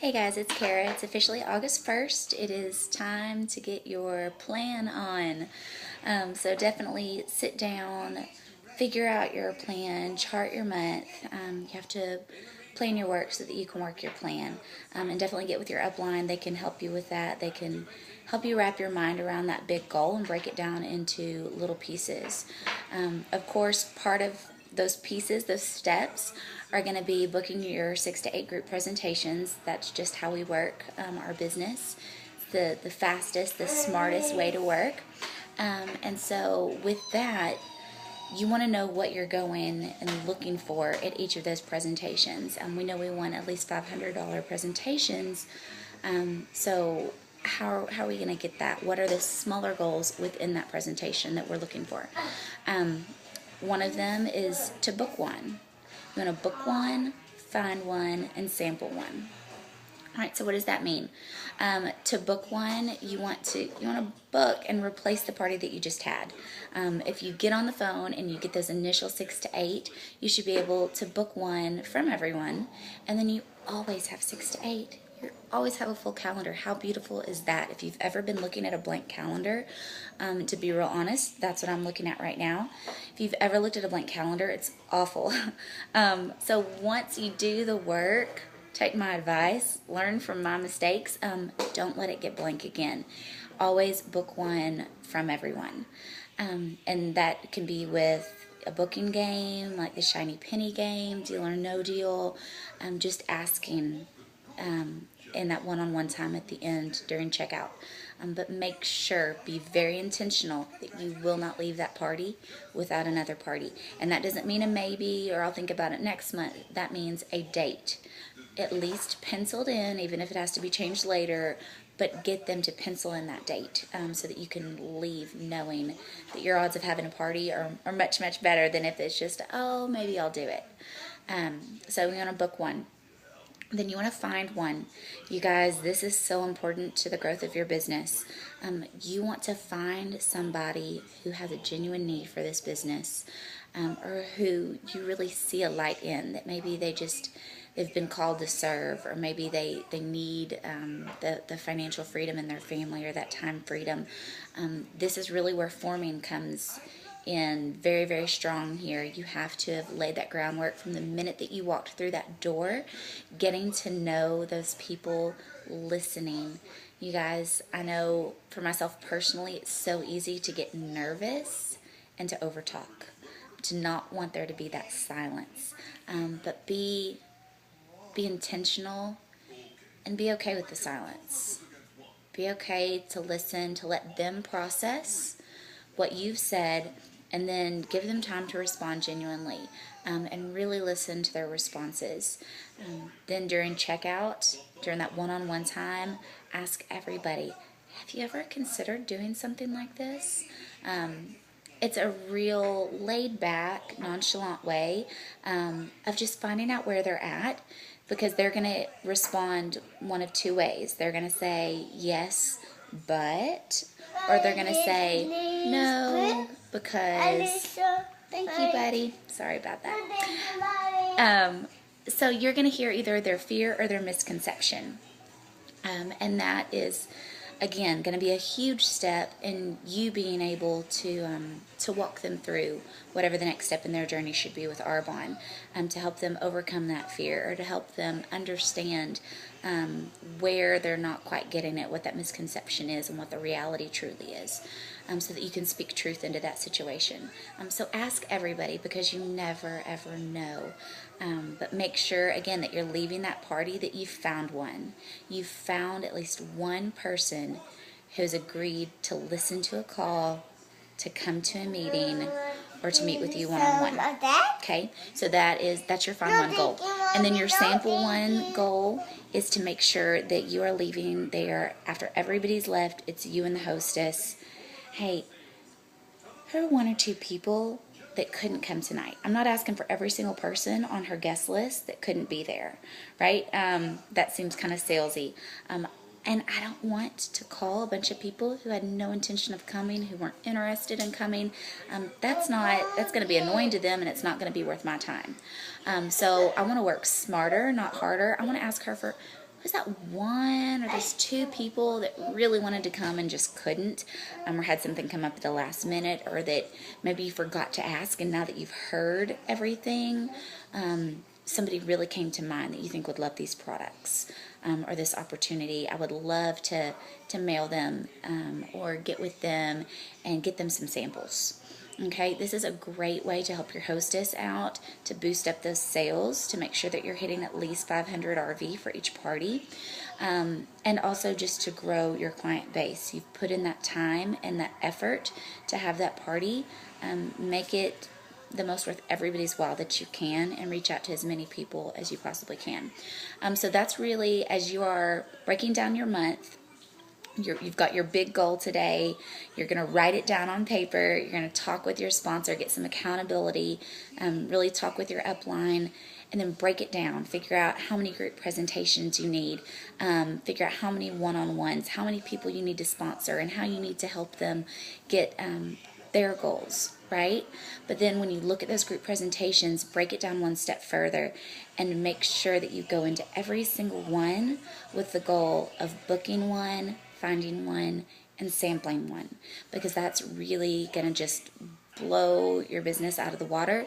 Hey guys, it's Kara. It's officially August 1st. It is time to get your plan on. So definitely sit down, figure out your plan, chart your month. You have to plan your work so that you can work your plan. And definitely get with your upline. They can help you with that. They can help you wrap your mind around that big goal and break it down into little pieces. Of course, part of those pieces, those steps, are going to be booking your 6 to 8 group presentations. That's just how we work our business. It's the fastest, the smartest way to work. And so with that, you want to know what you're going and looking for at each of those presentations. We know we want at least $500 presentations. So how are we going to get that? What are the smaller goals within that presentation that we're looking for? One of them is to book one. You want to book one, find one, and sample one. All right, so what does that mean? To book one, you want to book and replace the party that you just had. If you get on the phone and you get those initial 6 to 8, you should be able to book one from everyone, and then you always have 6 to 8. You always have a full calendar. How beautiful is that? If you've ever been looking at a blank calendar, to be real honest, that's what I'm looking at right now. If you've ever looked at a blank calendar, it's awful. So once you do the work, take my advice, learn from my mistakes, don't let it get blank again. Always book one from everyone. And that can be with a booking game, like the Shiny Penny game, Deal or No Deal, just asking in that one-on-one time at the end during checkout. But make sure, be very intentional that you will not leave that party without another party. And that doesn't mean a maybe or I'll think about it next month. That means a date. At least penciled in, even if it has to be changed later, but get them to pencil in that date so that you can leave knowing that your odds of having a party are much, much better than if it's just, oh, maybe I'll do it. So we want to book one. Then you want to find one. You guys, this is so important to the growth of your business. You want to find somebody who has a genuine need for this business, or who you really see a light in, that maybe they've been called to serve, or maybe they need the financial freedom in their family, or that time freedom. This is really where forming comes in very, very strong here. You have to have laid that groundwork from the minute that you walked through that door, getting to know those people, listening. You guys, I know for myself personally, it's so easy to get nervous and to overtalk, to not want there to be that silence. But be intentional and be okay with the silence. Be okay to listen, to let them process what you've said, and then give them time to respond genuinely, and really listen to their responses. Then during checkout, during that one-on-one time, ask everybody, have you ever considered doing something like this? It's a real laid-back, nonchalant way of just finding out where they're at, because they're going to respond one of two ways. They're going to say, yes, but, or they're going to say, no, because, thank you, buddy. Sorry about that. So you're going to hear either their fear or their misconception. And that is, again, going to be a huge step in you being able to walk them through whatever the next step in their journey should be with Arbonne, to help them overcome that fear, or to help them understand where they're not quite getting it, what that misconception is, and what the reality truly is, so that you can speak truth into that situation. So ask everybody, because you never, ever know. But make sure, again, that you're leaving that party that you've found one. You've found at least one person who's agreed to listen to a call, to come to a meeting, or to meet with you one-on-one. Okay? So that's your find one goal. And then your sample one goal is to make sure that you are leaving there after everybody's left. It's you and the hostess. Hey, who are one or two people that couldn't come tonight? I'm not asking for every single person on her guest list that couldn't be there, right? That seems kind of salesy. And I don't want to call a bunch of people who had no intention of coming, who weren't interested in coming. That's going to be annoying to them, and it's not going to be worth my time. So I want to work smarter, not harder. I want to ask her for was that one or those two people that really wanted to come and just couldn't, or had something come up at the last minute, or that maybe you forgot to ask, and now that you've heard everything, somebody really came to mind that you think would love these products, or this opportunity. I would love to mail them, or get with them and get them some samples. Okay, this is a great way to help your hostess out, to boost up those sales, to make sure that you're hitting at least 500 RV for each party, and also just to grow your client base. You've put in that time and that effort to have that party. Make it the most worth everybody's while that you can, and reach out to as many people as you possibly can. So that's really, as you are breaking down your month, you've got your big goal today. You're going to write it down on paper. You're going to talk with your sponsor, get some accountability, really talk with your upline, and then break it down. Figure out how many group presentations you need. Figure out how many one-on-ones, how many people you need to sponsor, and how you need to help them get their goals, right? But then when you look at those group presentations, break it down one step further and make sure that you go into every single one with the goal of booking one, finding one, and sampling one, because that's really going to just blow your business out of the water,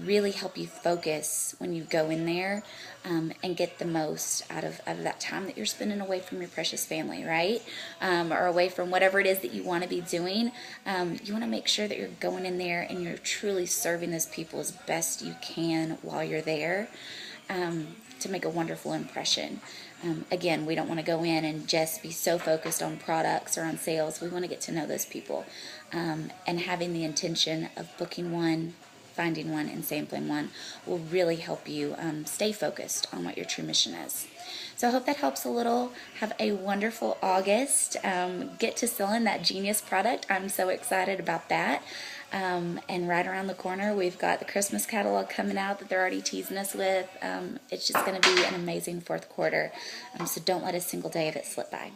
really help you focus when you go in there, and get the most out of that time that you're spending away from your precious family, right? Or away from whatever it is that you want to be doing. You want to make sure that you're going in there and you're truly serving those people as best you can while you're there, to make a wonderful impression. Again, we don't want to go in and just be so focused on products or on sales. We want to get to know those people, and having the intention of booking one, finding one, and sampling one will really help you stay focused on what your true mission is. So I hope that helps a little. Have a wonderful August. Get to selling that genius product. I'm so excited about that. And right around the corner, we've got the Christmas catalog coming out that they're already teasing us with. It's just going to be an amazing fourth quarter. So don't let a single day of it slip by.